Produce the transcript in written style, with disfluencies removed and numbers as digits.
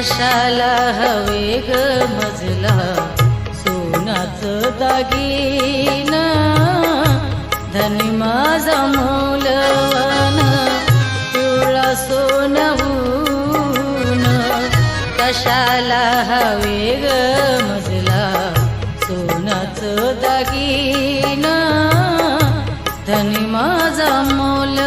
कशाला हवे ग मजला सोनाचं दागिन धनी माझा मौलवान पिवळा सोनहून कशाला हवे ग मजला सोनाचं दागिन धनी माझा मौलवान